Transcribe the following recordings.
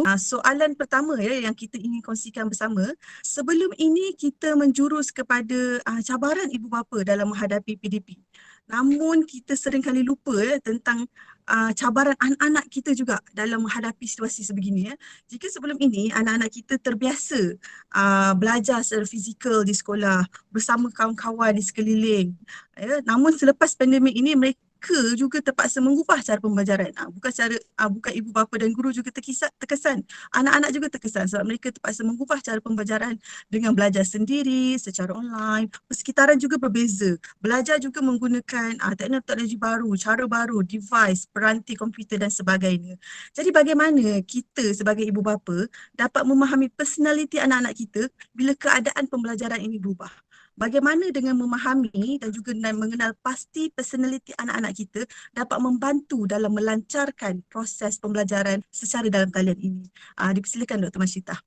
Soalan pertama yang kita ingin kongsikan bersama, sebelum ini kita menjurus kepada cabaran ibu bapa dalam menghadapi PDP. Namun kita seringkali lupa tentang cabaran anak-anak kita juga dalam menghadapi situasi sebegini. Jika sebelum ini anak-anak kita terbiasa belajar secara fizikal di sekolah bersama kawan-kawan di sekeliling. Namun selepas pandemik ini mereka juga terpaksa mengubah cara pembelajaran. Bukan ibu bapa dan guru juga terkesan. Anak-anak juga terkesan sebab mereka terpaksa mengubah cara pembelajaran dengan belajar sendiri, secara online. Persekitaran juga berbeza. Belajar juga menggunakan teknologi baru, cara baru, device, peranti komputer dan sebagainya. Jadi bagaimana kita sebagai ibu bapa dapat memahami personaliti anak-anak kita bila keadaan pembelajaran ini berubah? Bagaimana dengan memahami dan juga mengenal pasti personaliti anak-anak kita dapat membantu dalam melancarkan proses pembelajaran secara dalam talian ini. Dipersilakan Dr. Masyitah.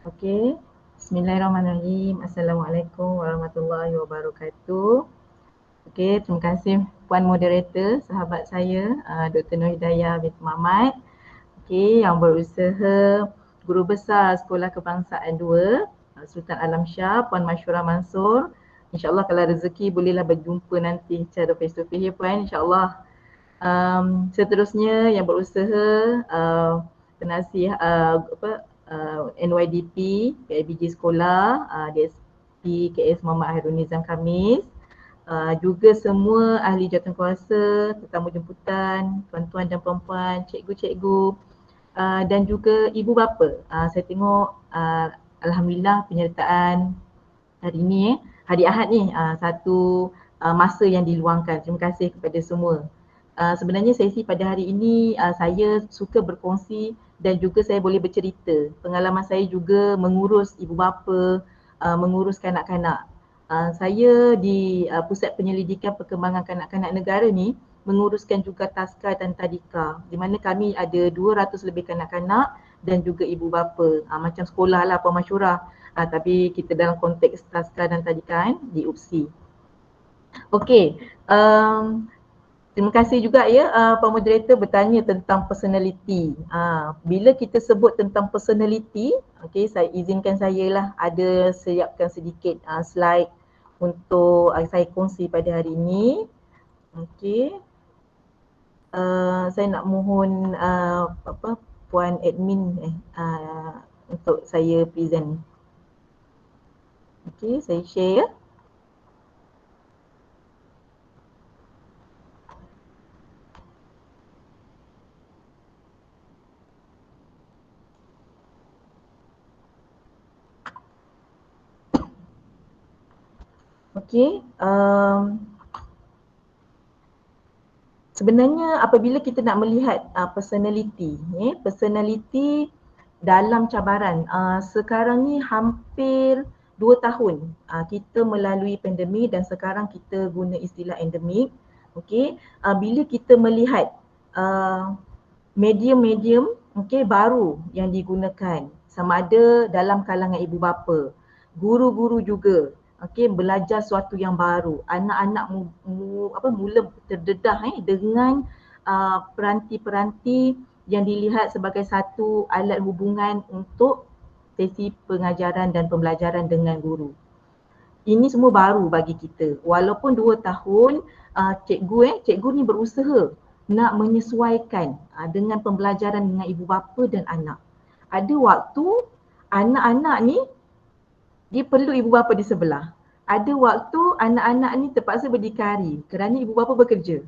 Okey. Bismillahirrahmanirrahim. Assalamualaikum warahmatullahi wabarakatuh. Okey, terima kasih Puan Moderator, sahabat saya Dr. Nur Hidayah binti Muhammad. Okey, yang berusaha Guru Besar Sekolah Kebangsaan 2 Sultan Alam Shah, Puan Masyurah Mansur. InsyaAllah kalau rezeki bolehlah berjumpa nanti secara face to face ya Puan, insyaAllah. Seterusnya yang berusaha penasihat NYDP, PIBG Sekolah, DSP KS Muhammad Hairul Nizam Khamis, juga semua ahli jawatankuasa, tetamu jemputan, tuan-tuan dan puan-puan, cikgu-cikgu dan juga ibu bapa. Saya tengok alhamdulillah penyertaan hari ni hari Ahad ni satu masa yang diluangkan. Terima kasih kepada semua. Sebenarnya sesi pada hari ini saya suka berkongsi dan juga saya boleh bercerita. Pengalaman saya juga mengurus ibu bapa, mengurus kanak-kanak. Saya di Pusat Penyelidikan Perkembangan Kanak-kanak Negara ni menguruskan juga Taska dan Tadika, di mana kami ada 200 lebih kanak-kanak dan juga ibu bapa. Macam sekolah lah Puan Masyurah. Tapi kita dalam konteks Taska dan Tadika di UPSI. Okey, terima kasih juga ya Pak Moderator bertanya tentang personality. Bila kita sebut tentang personality, okey, saya izinkan saya lah ada siapkan sedikit slide untuk saya kongsi pada hari ini. Okey. Saya nak mohon Puan admin untuk saya present. Okey, saya share ya. Okey, sebenarnya apabila kita nak melihat personality dalam cabaran, sekarang ni hampir 2 tahun kita melalui pandemik dan sekarang kita guna istilah endemik. Okey, bila kita melihat medium-medium baru yang digunakan sama ada dalam kalangan ibu bapa, guru-guru juga belajar sesuatu yang baru. Anak-anak mula terdedah dengan peranti-peranti yang dilihat sebagai satu alat hubungan untuk sesi pengajaran dan pembelajaran dengan guru. Ini semua baru bagi kita. Walaupun 2 tahun cikgu ni berusaha nak menyesuaikan dengan pembelajaran dengan ibu bapa dan anak. Ada waktu anak-anak ni dia perlu ibu bapa di sebelah. Ada waktu anak-anak ni terpaksa berdikari kerana ibu bapa bekerja.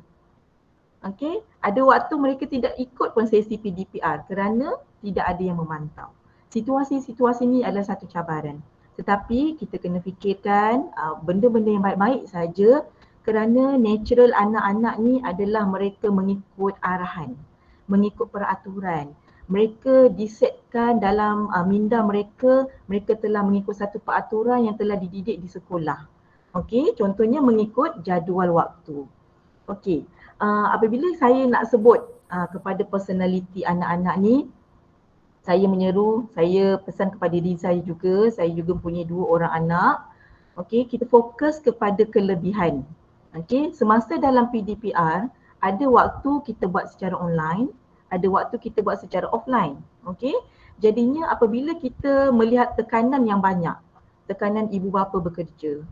Okey, ada waktu mereka tidak ikut pun sesi PDPR kerana tidak ada yang memantau. Situasi-situasi ni adalah satu cabaran. Tetapi kita kena fikirkan benda-benda yang baik-baik saja kerana natural anak-anak ni adalah mereka mengikut arahan, mengikut peraturan. Mereka disetkan dalam minda mereka, mereka telah mengikut satu peraturan yang telah dididik di sekolah. Okey, contohnya mengikut jadual waktu. Okey, apabila saya nak sebut kepada personality anak-anak ni, saya menyeru, saya pesan kepada diri saya juga punya 2 orang anak. Okey, kita fokus kepada kelebihan. Okey, semasa dalam PDPR, ada waktu kita buat secara online, ada waktu kita buat secara offline. Okey, jadinya apabila kita melihat tekanan yang banyak, tekanan ibu bapa bekerja,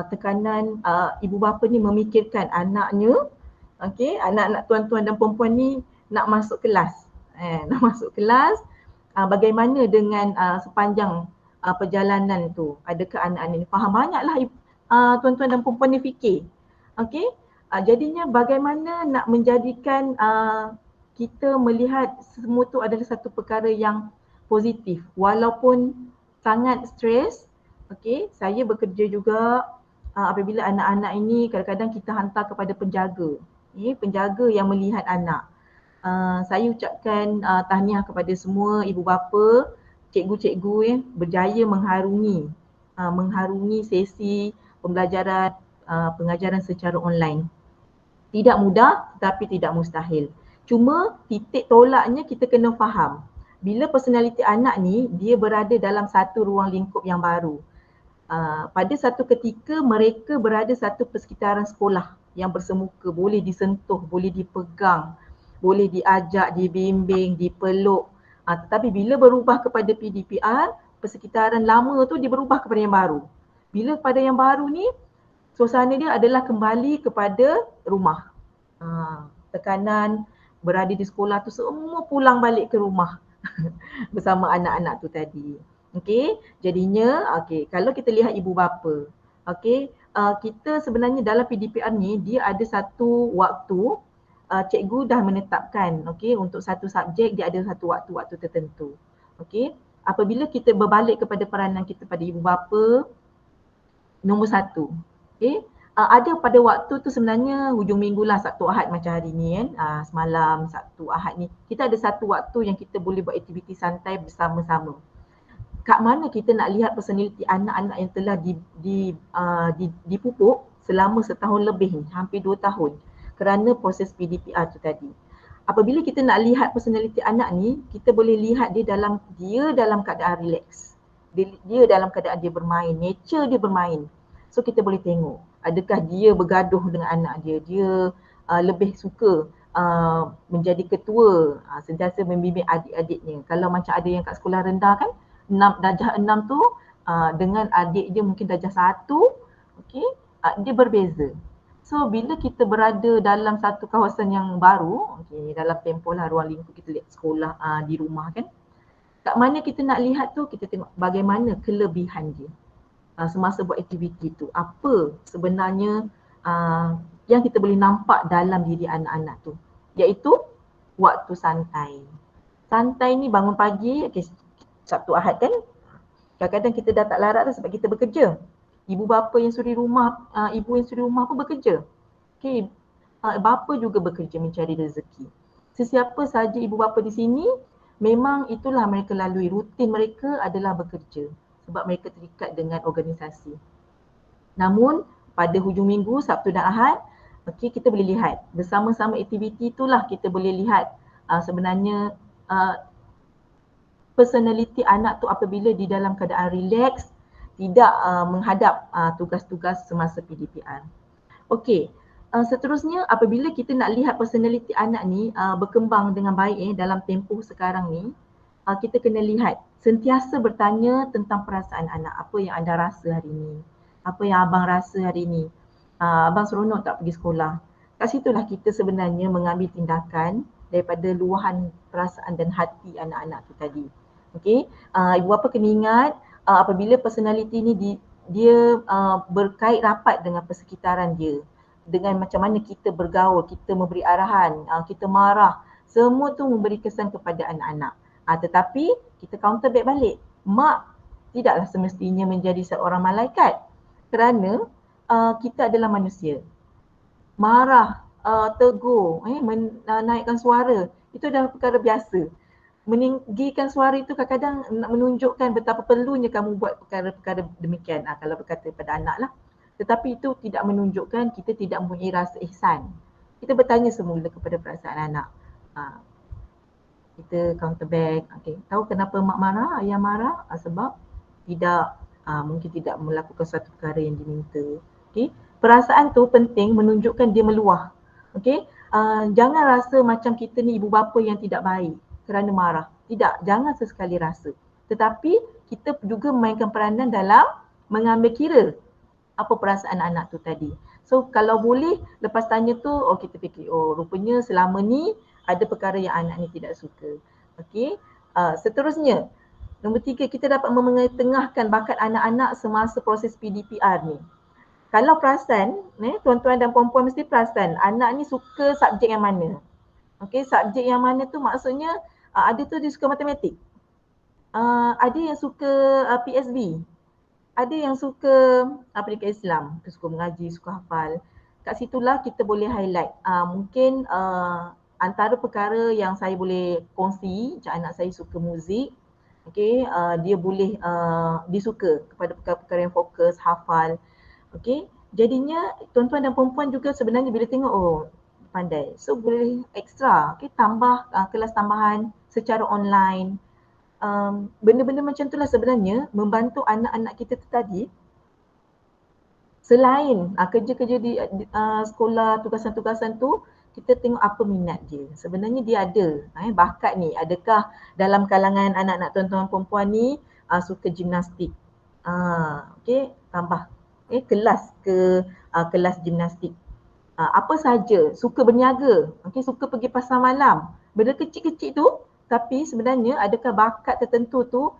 tekanan ibu bapa ni memikirkan anaknya, okey, anak-anak tuan-tuan dan puan-puan ni nak masuk kelas. Nak masuk kelas, bagaimana dengan sepanjang perjalanan tu, adakah anak-anak ni faham? Banyaklah tuan-tuan dan puan-puan ni fikir. Okey, jadinya bagaimana nak menjadikan kita melihat semua tu adalah satu perkara yang positif walaupun sangat stres. Okey, saya bekerja juga apabila anak-anak ini kadang-kadang kita hantar kepada penjaga. Penjaga yang melihat anak. Saya ucapkan tahniah kepada semua ibu bapa, cikgu-cikgu berjaya mengharungi sesi pembelajaran pengajaran secara online. Tidak mudah tetapi tidak mustahil. Cuma titik tolaknya kita kena faham. Bila personaliti anak ni dia berada dalam satu ruang lingkup yang baru. Pada satu ketika mereka berada satu persekitaran sekolah yang bersemuka, boleh disentuh, boleh dipegang, boleh diajak, dibimbing, dipeluk. Tetapi bila berubah kepada PDPR, persekitaran lama tu dia berubah kepada yang baru. Bila pada yang baru ni, suasana dia adalah kembali kepada rumah. Tekanan berada di sekolah tu semua pulang balik ke rumah bersama anak-anak tu tadi. Okey, jadinya kalau kita lihat ibu bapa, kita sebenarnya dalam PDPR ni dia ada satu waktu cikgu dah menetapkan untuk satu subjek dia ada satu waktu-waktu tertentu. Okey, apabila kita berbalik kepada peranan kita pada ibu bapa, nombor satu, ada pada waktu tu sebenarnya hujung minggu lah, Sabtu Ahad macam hari ni kan, semalam Sabtu Ahad ni kita ada satu waktu yang kita boleh buat aktiviti santai bersama-sama. Kat mana kita nak lihat personaliti anak-anak yang telah dipupuk selama setahun lebih ni, hampir 2 tahun kerana proses PDPR tu tadi. Apabila kita nak lihat personaliti anak ni, kita boleh lihat dia dalam keadaan relax. Dia dalam keadaan dia bermain, nature dia bermain. So kita boleh tengok adakah dia bergaduh dengan anak dia, dia lebih suka menjadi ketua, sentiasa membimbing adik-adiknya. Kalau macam ada yang kat sekolah rendah kan, darjah 6 tu dengan adik dia mungkin darjah 1, dia berbeza. So bila kita berada dalam satu kawasan yang baru, dalam tempoh lah ruang lingkup kita lihat sekolah di rumah kan, kat mana kita nak lihat tu, kita tengok bagaimana kelebihan dia semasa buat aktiviti tu. Apa sebenarnya yang kita boleh nampak dalam diri anak-anak tu, iaitu waktu santai. Santai ni bangun pagi, Sabtu Ahad kan, kadang-kadang kita dah tak larat dah sebab kita bekerja. Ibu bapa yang suri rumah, ibu yang suri rumah pun bekerja. Bapa juga bekerja mencari rezeki. Sesiapa saja ibu bapa di sini, memang itulah mereka lalui. Rutin mereka adalah bekerja sebab mereka terikat dengan organisasi. Namun pada hujung minggu, Sabtu dan Ahad, kita boleh lihat bersama-sama aktiviti itulah kita boleh lihat sebenarnya personaliti anak tu apabila di dalam keadaan relax, tidak menghadap tugas-tugas semasa PDPR. Seterusnya apabila kita nak lihat personaliti anak ni berkembang dengan baik dalam tempoh sekarang ni, kita kena lihat, sentiasa bertanya tentang perasaan anak. Apa yang anda rasa hari ni? Apa yang abang rasa hari ni? Abang seronok tak pergi sekolah? Kat situlah kita sebenarnya mengambil tindakan daripada luahan perasaan dan hati anak-anak tu tadi. Ibu bapa kena ingat apabila personaliti ni dia berkait rapat dengan persekitaran dia, dengan macam mana kita bergaul, kita memberi arahan, kita marah, semua tu memberi kesan kepada anak-anak. Tetapi kita counter back balik. Mak tidaklah semestinya menjadi seorang malaikat kerana kita adalah manusia. Marah, tegur, menaikkan suara, itu adalah perkara biasa. Meninggikan suara itu kadang-kadang nak menunjukkan betapa perlunya kamu buat perkara-perkara demikian kalau berkata pada anak lah. Tetapi itu tidak menunjukkan kita tidak mempunyai rasa ihsan. Kita bertanya semula kepada perasaan anak. Kita counter back. Tahu kenapa mak marah, ayah marah? Sebab tidak mungkin tidak melakukan suatu perkara yang diminta. Perasaan tu penting menunjukkan dia meluah. Okey, jangan rasa macam kita ni ibu bapa yang tidak baik kerana marah. Tidak, jangan sesekali rasa. Tetapi kita juga memainkan peranan dalam mengambil kira apa perasaan anak tu tadi. So kalau boleh lepas tanya tu, oh kita fikir, oh rupanya selama ni ada perkara yang anak ni tidak suka. Okey, seterusnya nombor 3, kita dapat mengetengahkan bakat anak-anak semasa proses PDPR ni. Kalau perasan, tuan-tuan dan puan-puan mesti perasan anak ni suka subjek yang mana. Okey, subjek yang mana tu maksudnya ada tu dia suka matematik. Ada yang suka PSB. Ada yang suka pendidikan Islam, suka mengaji, suka hafal. Kat situlah kita boleh highlight. Mungkin antara perkara yang saya boleh kongsi, macam anak saya suka muzik, okay, dia boleh, dia suka kepada perkara-perkara yang fokus, hafal. Okay, jadinya tuan-tuan dan perempuan juga sebenarnya bila tengok, oh pandai. So boleh extra, okay, tambah kelas tambahan secara online. Benda-benda macam itulah sebenarnya membantu anak-anak kita tu tadi selain kerja-kerja di sekolah, tugasan-tugasan tu, kita tengok apa minat dia. Sebenarnya dia ada bakat ni. Adakah dalam kalangan anak-anak tuan-tuan perempuan ni suka gimnastik? Okay, tambah kelas ke kelas gimnastik. Apa saja, suka berniaga, okay, suka pergi pasar malam. Benda kecil-kecil tu, tapi sebenarnya adakah bakat tertentu tu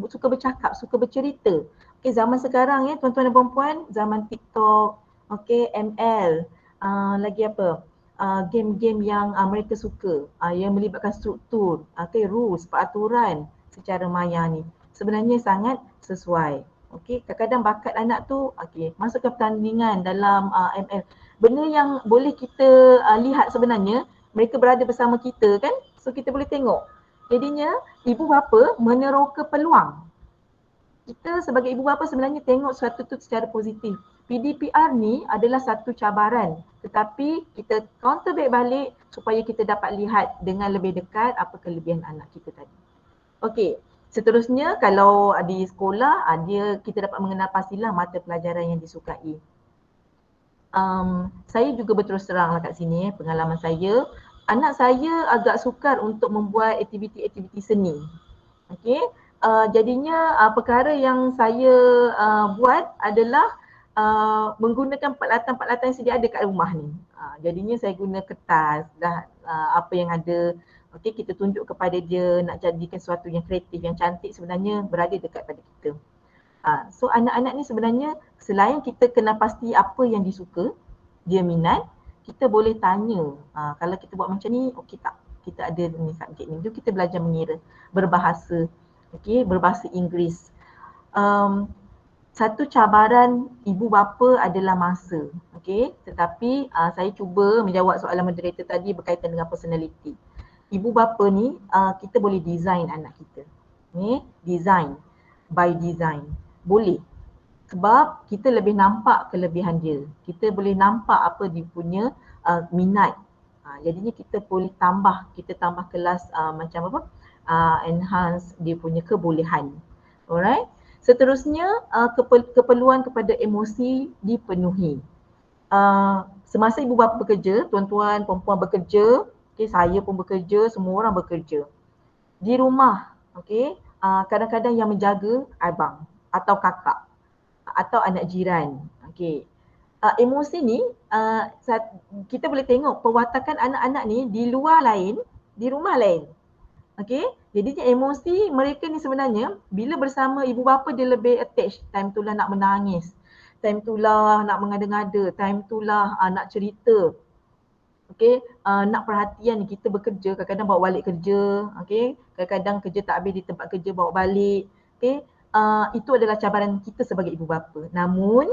suka bercakap, suka bercerita. Okay, zaman sekarang tuan-tuan dan perempuan, zaman TikTok, okay, ML, lagi apa? Game-game yang mereka suka, yang melibatkan struktur, okay, rules, peraturan secara maya ni. Sebenarnya sangat sesuai. Okay, kadang-kadang bakat anak tu, okay, masukkan pertandingan dalam ML. Benda yang boleh kita lihat sebenarnya, mereka berada bersama kita kan, so kita boleh tengok. Jadinya ibu bapa meneroka peluang. Kita sebagai ibu bapa sebenarnya tengok sesuatu tu secara positif. PDPR ni adalah satu cabaran, tetapi kita counter balik supaya kita dapat lihat dengan lebih dekat apa kelebihan anak kita tadi. Okey, seterusnya kalau di sekolah kita dapat mengenal pastilah mata pelajaran yang disukai. Saya juga berterus terang lah kat sini pengalaman saya. Anak saya agak sukar untuk membuat aktiviti-aktiviti seni. Okey, jadinya perkara yang saya buat adalah menggunakan peralatan-peralatan yang sedia ada kat rumah ni. Jadinya saya guna kertas dah apa yang ada. Okey, kita tunjuk kepada dia nak jadikan sesuatu yang kreatif, yang cantik sebenarnya berada dekat pada kita. So anak-anak ni sebenarnya selain kita kena pasti apa yang disuka, dia minat, kita boleh tanya, kalau kita buat macam ni okey tak? Kita ada ni subjek ni, jom kita belajar mengira, berbahasa, okey, berbahasa Inggeris. Satu cabaran ibu bapa adalah masa, okey, tetapi saya cuba menjawab soalan moderator tadi berkaitan dengan personality. Ibu bapa ni kita boleh design anak kita. Design, by design. Boleh. Sebab kita lebih nampak kelebihan dia. Kita boleh nampak apa dia punya minat. Jadinya kita boleh kita tambah kelas macam apa? Enhance dia punya kebolehan. Alright. Seterusnya keperluan kepada emosi dipenuhi. Semasa ibu bapa bekerja, tuan-tuan, perempuan bekerja, okay, saya pun bekerja, semua orang bekerja. Di rumah, okay, kadang-kadang yang menjaga abang atau kakak atau anak jiran. Okay. Emosi ni kita boleh tengok perwatakan anak-anak ni di luar lain, di rumah lain. Okay. Jadinya emosi mereka ni sebenarnya bila bersama ibu bapa dia lebih attach. Time tu lah nak menangis. Time tu lah nak mengada-ngada. Time tu lah nak cerita. Okay, nak perhatian kita bekerja, kadang-kadang bawa balik kerja, okay, kadang-kadang kerja tak habis di tempat kerja bawa balik, okay, itu adalah cabaran kita sebagai ibu bapa. Namun,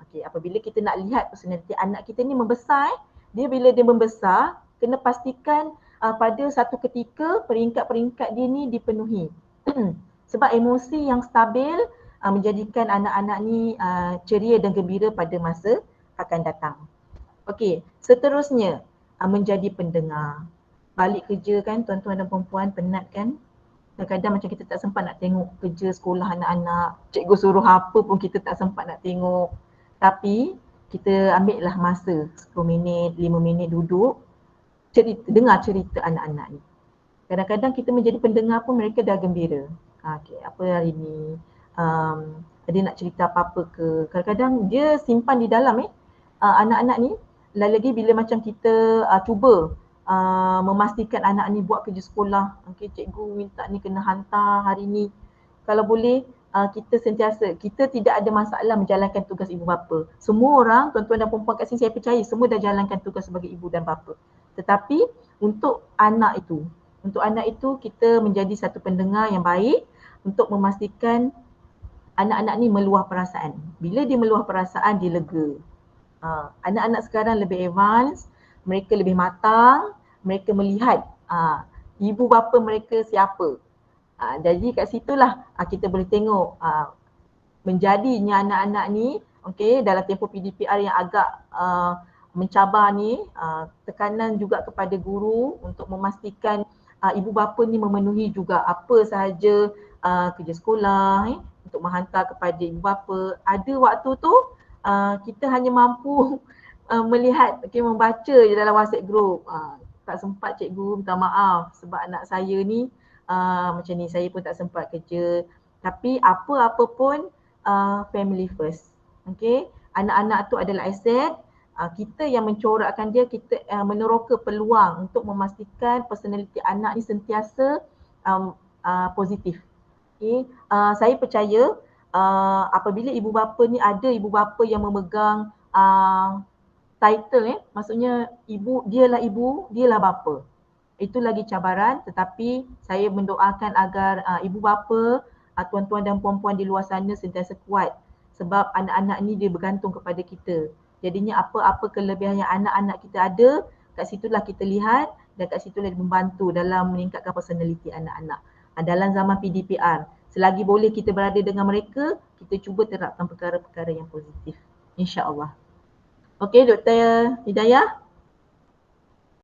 okay, apabila kita nak lihat personality anak kita ni membesar, bila dia membesar, kena pastikan pada satu ketika peringkat-peringkat dia ni dipenuhi. Sebab emosi yang stabil menjadikan anak-anak ni ceria dan gembira pada masa akan datang. Okey, seterusnya menjadi pendengar. Balik kerja kan tuan-tuan dan perempuan penat kan? Kadang-kadang macam kita tak sempat nak tengok kerja sekolah anak-anak. Cikgu suruh apa pun kita tak sempat nak tengok. Tapi kita ambil lah masa 10 minit, 5 minit duduk, dengar cerita anak-anak ni. Kadang-kadang kita menjadi pendengar pun mereka dah gembira. Okay, apa hari ni, dia nak cerita apa-apa ke. Kadang-kadang dia simpan di dalam anak-anak ni. Lagi-lagi bila macam kita cuba memastikan anak ni buat kerja sekolah. Okay, cikgu minta ni kena hantar hari ni. Kalau boleh kita sentiasa, kita tidak ada masalah menjalankan tugas ibu bapa. Semua orang, tuan-tuan dan perempuan kat sini saya percaya semua dah jalankan tugas sebagai ibu dan bapa. Tetapi untuk anak itu kita menjadi satu pendengar yang baik untuk memastikan anak-anak ni meluah perasaan. Bila dia meluah perasaan, dia lega. Anak-anak sekarang lebih advance, mereka lebih matang, mereka melihat ibu bapa mereka siapa. Jadi kat situlah kita boleh tengok menjadinya anak-anak ni dalam tempoh PDPR yang agak mencabar ni, tekanan juga kepada guru untuk memastikan ibu bapa ni memenuhi juga apa sahaja kerja sekolah untuk menghantar kepada ibu bapa. Ada waktu tu kita hanya mampu melihat, membaca je dalam WhatsApp group. Tak sempat cikgu, minta maaf sebab anak saya ni macam ni, saya pun tak sempat kerja. Tapi apa-apa pun family first. Anak-anak tu adalah aset. Kita yang mencorakkan dia, kita meneroka peluang untuk memastikan personaliti anak ni sentiasa positif. Saya percaya apabila ibu bapa ni ada ibu bapa yang memegang title maksudnya ibu, dialah bapa. Itu lagi cabaran, tetapi saya mendoakan agar ibu bapa, tuan-tuan dan puan-puan di luar sana sentiasa kuat sebab anak-anak ni dia bergantung kepada kita. Jadinya apa-apa kelebihan yang anak-anak kita ada, kat situlah kita lihat dan kat situlah dia membantu dalam meningkatkan personaliti anak-anak. Dalam zaman PDPR, selagi boleh kita berada dengan mereka, kita cuba terapkan perkara-perkara yang positif. InsyaAllah. Okey, Dr. Hidayah.